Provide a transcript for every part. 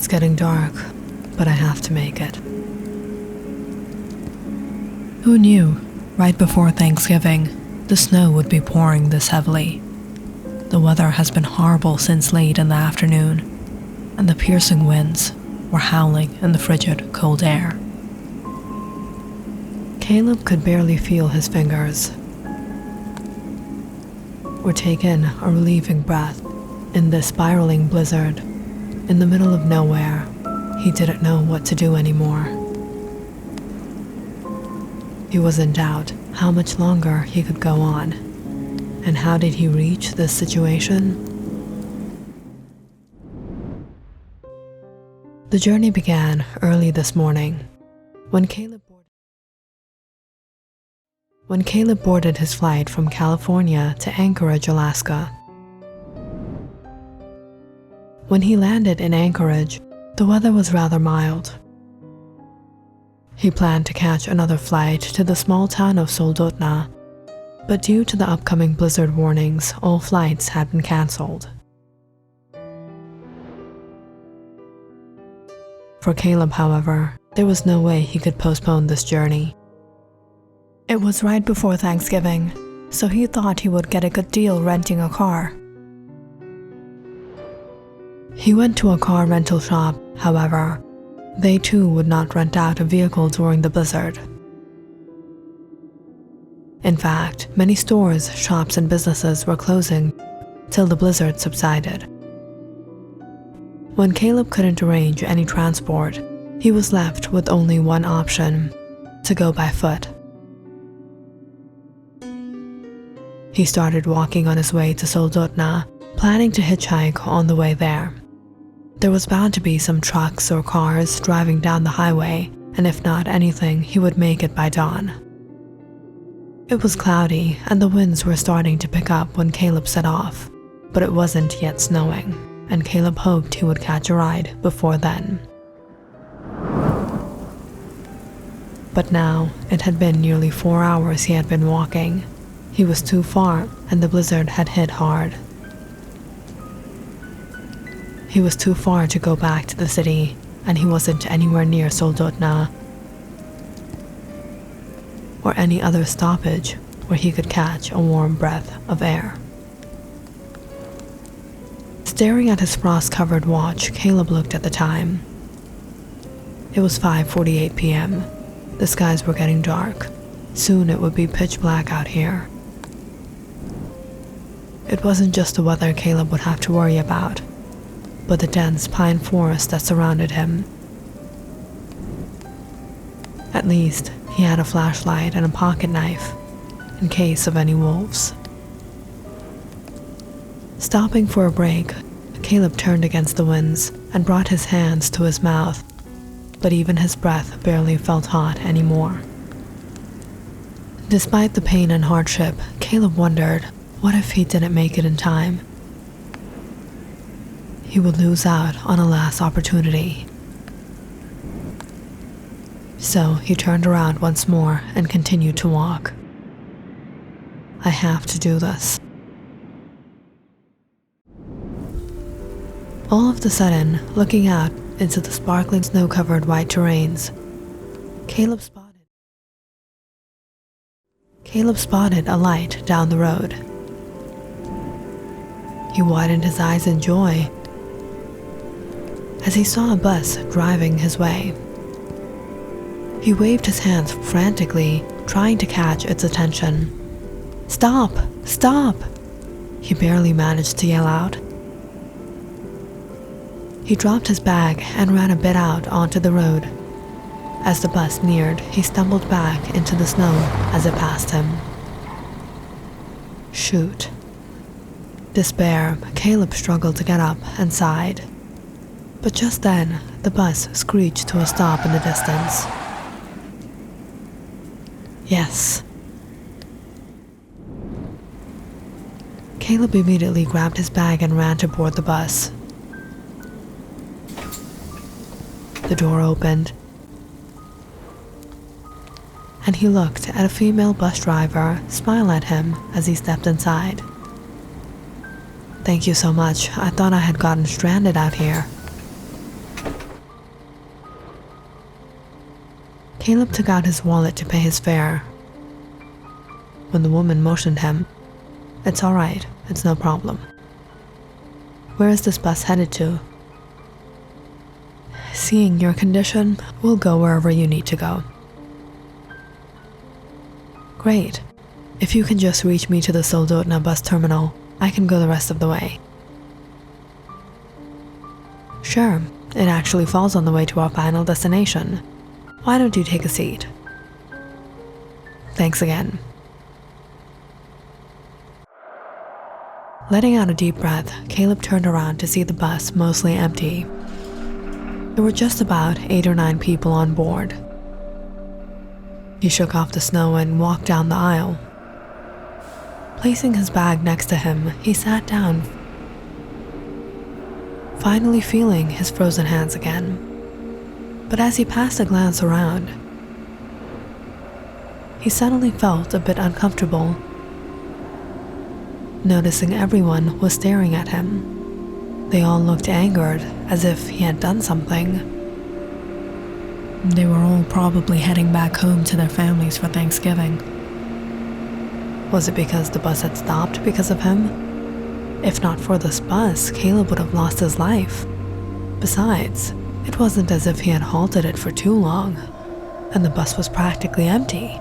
It's getting dark, but I have to make it. Who knew, right before Thanksgiving, the snow would be pouring this heavily? The weather has been horrible since late in the afternoon, and the piercing winds were howling in the frigid, cold air. Caleb could barely feel his fingers, or take in a relieving breath in this spiraling blizzard. In the middle of nowhere, he didn't know what to do anymore. He was in doubt how much longer he could go on, and how did he reach this situation? The journey began early this morning when Caleb boarded his flight from California to Anchorage, Alaska. When he landed in Anchorage, the weather was rather mild. He planned to catch another flight to the small town of Soldotna, but due to the upcoming blizzard warnings, all flights had been cancelled. For Caleb, however, there was no way he could postpone this journey. It was right before Thanksgiving, so he thought he would get a good deal renting a car. He went to a car rental shop, however. They too would not rent out a vehicle during the blizzard. In fact, many stores, shops, and businesses were closing till the blizzard subsided. When Caleb couldn't arrange any transport, he was left with only one option: to go by foot. He started walking on his way to Soldotna, planning to hitchhike on the way there. There was bound to be some trucks or cars driving down the highway, and if not anything, he would make it by dawn. It was cloudy, and the winds were starting to pick up when Caleb set off, but it wasn't yet snowing, and Caleb hoped he would catch a ride before then. But now, it had been nearly 4 hours he had been walking. He was too far, and the blizzard had hit hard. He was too far to go back to the city, and he wasn't anywhere near Soldotna or any other stoppage where he could catch a warm breath of air. Staring at his frost-covered watch, Caleb looked at the time. It was 5:48 p.m. The skies were getting dark. Soon it would be pitch black out here. It wasn't just the weather Caleb would have to worry about, but the dense pine forest that surrounded him. At least, he had a flashlight and a pocket knife, in case of any wolves. Stopping for a break, Caleb turned against the winds and brought his hands to his mouth, but even his breath barely felt hot anymore. Despite the pain and hardship, Caleb wondered, what if he didn't make it in time? He would lose out on a last opportunity. So he turned around once more and continued to walk. I have to do this. All of a sudden, looking out into the sparkling snow-covered white terrains, Caleb spotted a light down the road. He widened his eyes in joy as he saw a bus driving his way. He waved his hands frantically, trying to catch its attention. "Stop! Stop!" he barely managed to yell out. He dropped his bag and ran a bit out onto the road. As the bus neared, he stumbled back into the snow as it passed him. Shoot. Despair, Caleb struggled to get up and sighed. But just then, the bus screeched to a stop in the distance. Yes. Caleb immediately grabbed his bag and ran to board the bus. The door opened, and he looked at a female bus driver smile at him as he stepped inside. "Thank you so much. I thought I had gotten stranded out here." Caleb took out his wallet to pay his fare. When the woman motioned him, "It's all right, it's no problem." "Where is this bus headed to?" "Seeing your condition, we'll go wherever you need to go." "Great. If you can just reach me to the Soldotna bus terminal, I can go the rest of the way." "Sure, it actually falls on the way to our final destination. Why don't you take a seat?" "Thanks again." Letting out a deep breath, Caleb turned around to see the bus mostly empty. There were just about 8 or 9 people on board. He shook off the snow and walked down the aisle. Placing his bag next to him, he sat down, finally feeling his frozen hands again. But as he passed a glance around, he suddenly felt a bit uncomfortable, noticing everyone was staring at him. They all looked angered, as if he had done something. They were all probably heading back home to their families for Thanksgiving. Was it because the bus had stopped because of him? If not for this bus, Caleb would have lost his life. Besides, it wasn't as if he had halted it for too long, and the bus was practically empty.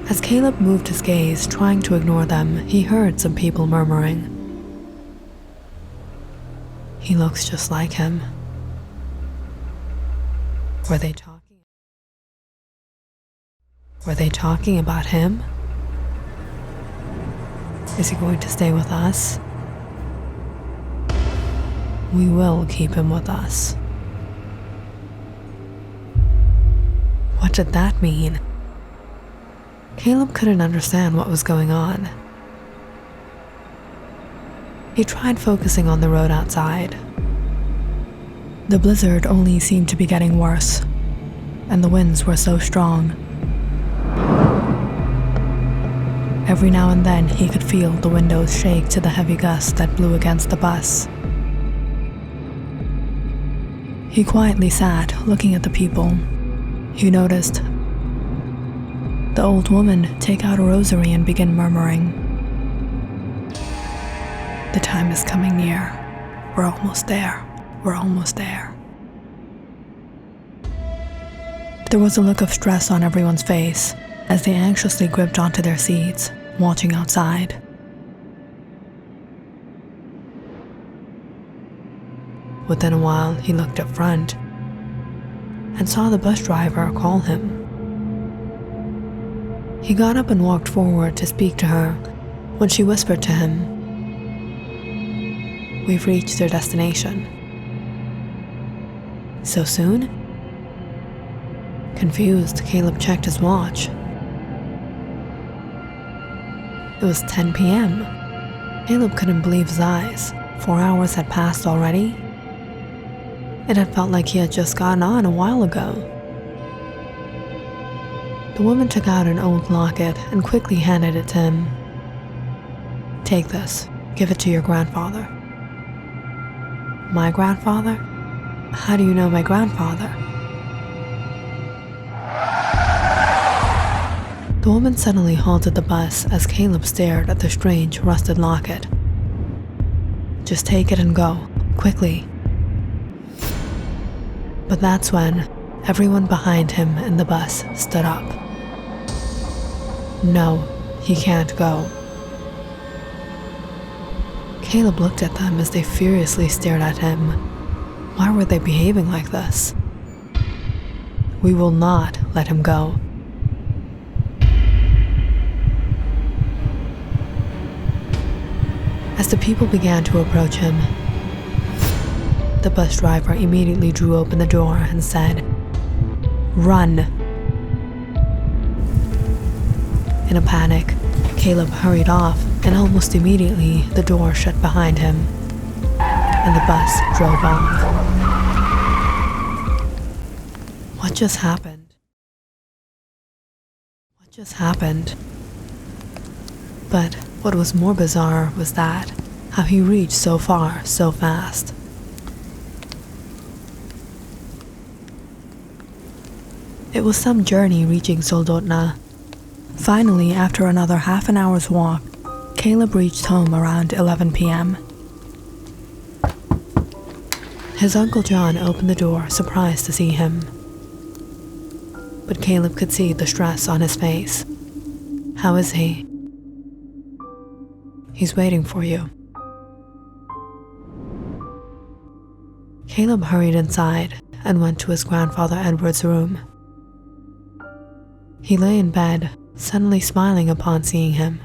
As Caleb moved his gaze, trying to ignore them, he heard some people murmuring. "He looks just like him." Were they talking about him? Is he going to stay with us? We will keep him with us. What did that mean? Caleb couldn't understand what was going on. He tried focusing on the road outside. The blizzard only seemed to be getting worse, and the winds were so strong. Every now and then he could feel the windows shake to the heavy gusts that blew against the bus. He quietly sat, looking at the people. He noticed the old woman take out a rosary and begin murmuring, "The time is coming near. We're almost there. We're almost there." There was a look of stress on everyone's face as they anxiously gripped onto their seats, watching outside. Within a while, he looked up front and saw the bus driver call him. He got up and walked forward to speak to her when she whispered to him, "We've reached their destination." "So soon?" Confused, Caleb checked his watch. It was 10 p.m. Caleb couldn't believe his eyes. 4 hours had passed already. It had felt like he had just gotten on a while ago. The woman took out an old locket and quickly handed it to him. "Take this. Give it to your grandfather." "My grandfather? How do you know my grandfather?" The woman suddenly halted the bus as Caleb stared at the strange, rusted locket. "Just take it and go, quickly." But that's when everyone behind him in the bus stood up. "No, he can't go." Caleb looked at them as they furiously stared at him. Why were they behaving like this? "We will not let him go." As the people began to approach him, the bus driver immediately drew open the door and said, "Run." In a panic, Caleb hurried off, and almost immediately the door shut behind him, and the bus drove off. What just happened? What just happened? But what was more bizarre was that how he reached so far so fast. It was some journey reaching Soldotna. Finally, after another half an hour's walk, Caleb reached home around 11 p.m. His Uncle John opened the door, surprised to see him. But Caleb could see the stress on his face. "How is he?" "He's waiting for you." Caleb hurried inside and went to his grandfather Edward's room. He lay in bed, suddenly smiling upon seeing him.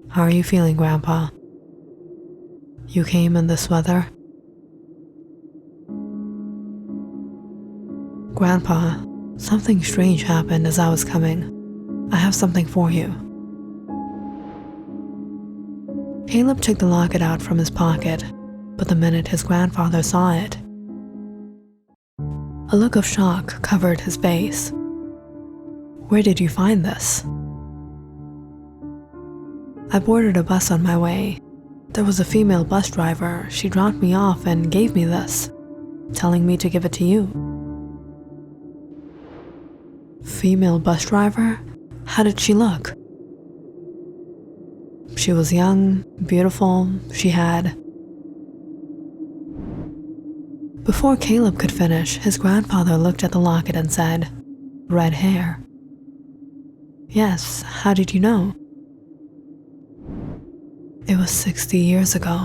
"How are you feeling, Grandpa? You came in this weather?" "Grandpa, something strange happened as I was coming. I have something for you." Caleb took the locket out from his pocket, but the minute his grandfather saw it, a look of shock covered his face. "Where did you find this?" "I boarded a bus on my way. There was a female bus driver. She dropped me off and gave me this, telling me to give it to you." "Female bus driver? How did she look?" "She was young, beautiful. She had..." Before Caleb could finish, his grandfather looked at the locket and said, "Red hair." "Yes, how did you know?" "It was 60 years ago."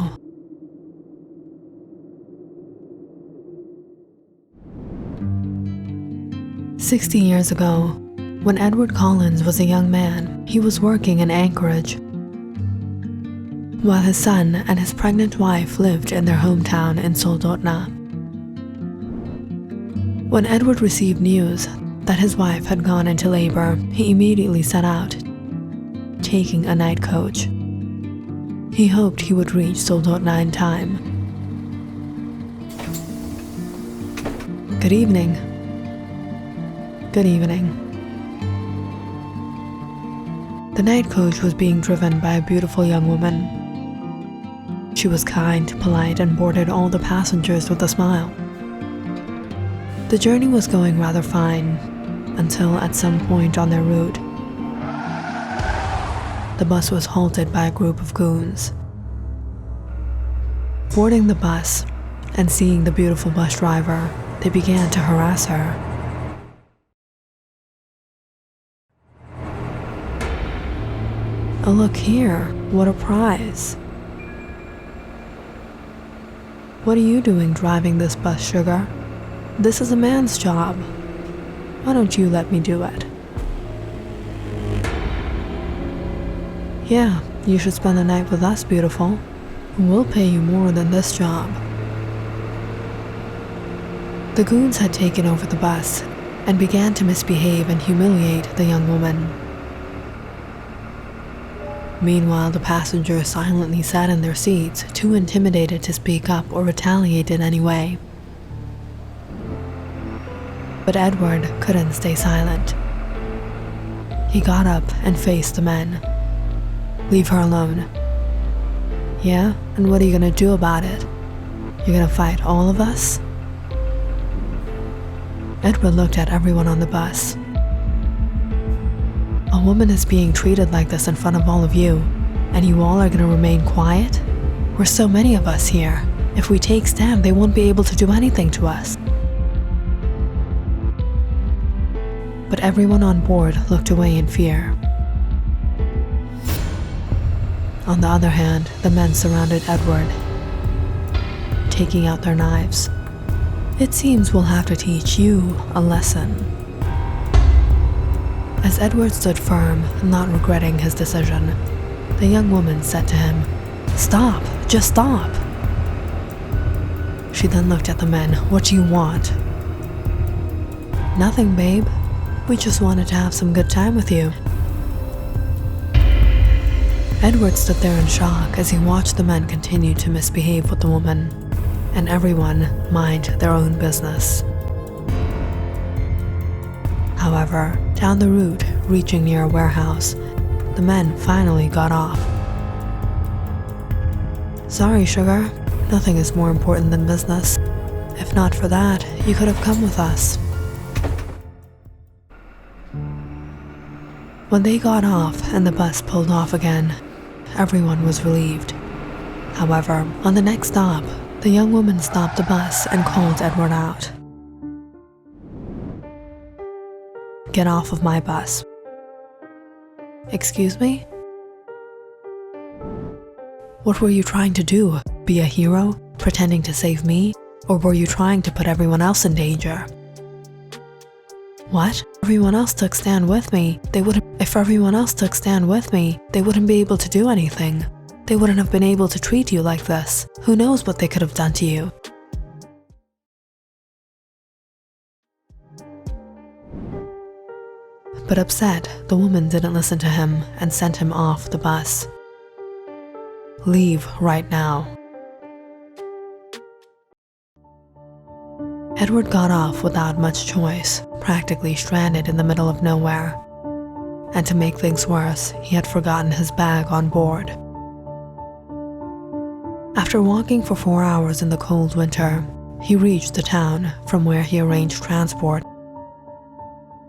"60 years ago, when Edward Collins was a young man, he was working in Anchorage, while his son and his pregnant wife lived in their hometown in Soldotna. When Edward received news that his wife had gone into labor, he immediately set out, taking a night coach. He hoped he would reach Soldotna in time. "Good evening." "Good evening." The night coach was being driven by a beautiful young woman. She was kind, polite, and boarded all the passengers with a smile. The journey was going rather fine, until at some point on their route, the bus was halted by a group of goons. Boarding the bus and seeing the beautiful bus driver, they began to harass her. "Oh, look here, what a prize. What are you doing driving this bus, sugar? This is a man's job. Why don't you let me do it?" "Yeah, you should spend the night with us, beautiful. We'll pay you more than this job." The goons had taken over the bus and began to misbehave and humiliate the young woman. Meanwhile, the passengers silently sat in their seats, too intimidated to speak up or retaliate in any way. But Edward couldn't stay silent. He got up and faced the men. "Leave her alone." "Yeah? And what are you gonna do about it? You're gonna fight all of us?" Edward looked at everyone on the bus. "A woman is being treated like this in front of all of you, and you all are gonna remain quiet? We're so many of us here. If we take Stam, they won't be able to do anything to us." But everyone on board looked away in fear. On the other hand, the men surrounded Edward, taking out their knives. "It seems we'll have to teach you a lesson." As Edward stood firm, not regretting his decision, the young woman said to him, "Stop, just stop." She then looked at the men. "What do you want?" "Nothing, babe. We just wanted to have some good time with you." Edward stood there in shock as he watched the men continue to misbehave with the woman, and everyone mind their own business. However, down the route, reaching near a warehouse, the men finally got off. "Sorry, sugar. Nothing is more important than business. If not for that, you could have come with us." When they got off and the bus pulled off again, everyone was relieved. However, on the next stop, the young woman stopped the bus and called Edward out. "Get off of my bus." "Excuse me? What were you trying to do? Be a hero, pretending to save me? Or were you trying to put everyone else in danger?" "What? Everyone else took stand with me. If everyone else took stand with me, they wouldn't be able to do anything. They wouldn't have been able to treat you like this. Who knows what they could have done to you?" But upset, the woman didn't listen to him and sent him off the bus. "Leave right now." Edward got off without much choice, practically stranded in the middle of nowhere. And to make things worse, he had forgotten his bag on board. After walking for 4 hours in the cold winter, he reached the town from where he arranged transport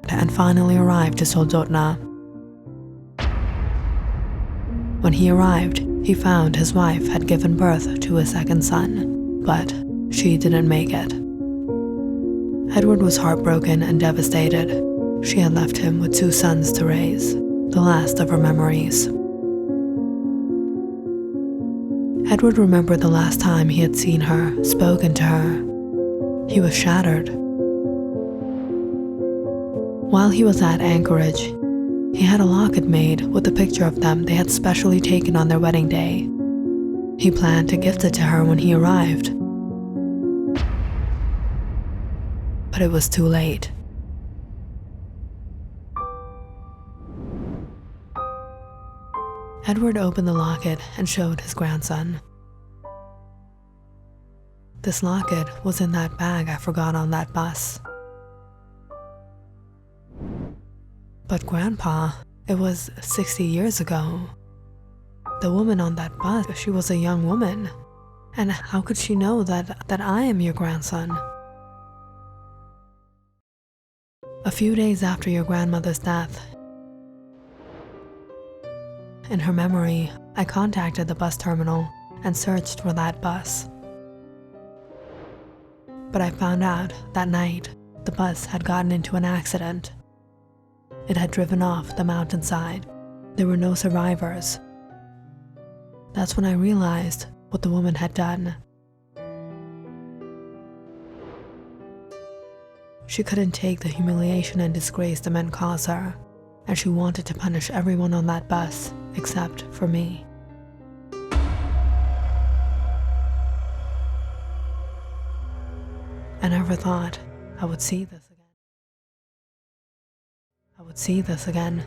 and finally arrived to Soldotna. When he arrived, he found his wife had given birth to a second son, but she didn't make it. Edward was heartbroken and devastated. She had left him with 2 sons to raise, the last of her memories. Edward remembered the last time he had seen her, spoken to her. He was shattered. While he was at Anchorage, he had a locket made with a picture of them they had specially taken on their wedding day. He planned to gift it to her when he arrived. But it was too late. Edward opened the locket and showed his grandson. "This locket was in that bag I forgot on that bus." "But Grandpa, it was 60 years ago. The woman on that bus, she was a young woman. And how could she know that I am your grandson?" "A few days after your grandmother's death, in her memory, I contacted the bus terminal and searched for that bus. But I found out that night the bus had gotten into an accident. It had driven off the mountainside. There were no survivors. That's when I realized what the woman had done. She couldn't take the humiliation and disgrace the men caused her, and she wanted to punish everyone on that bus except for me. I never thought I would see this again.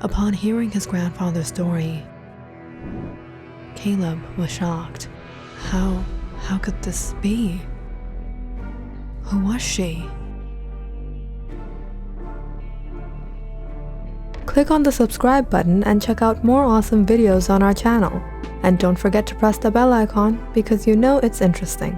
Upon hearing his grandfather's story, Caleb was shocked. How could this be? Who was she? Click on the subscribe button and check out more awesome videos on our channel. And don't forget to press the bell icon because you know it's interesting.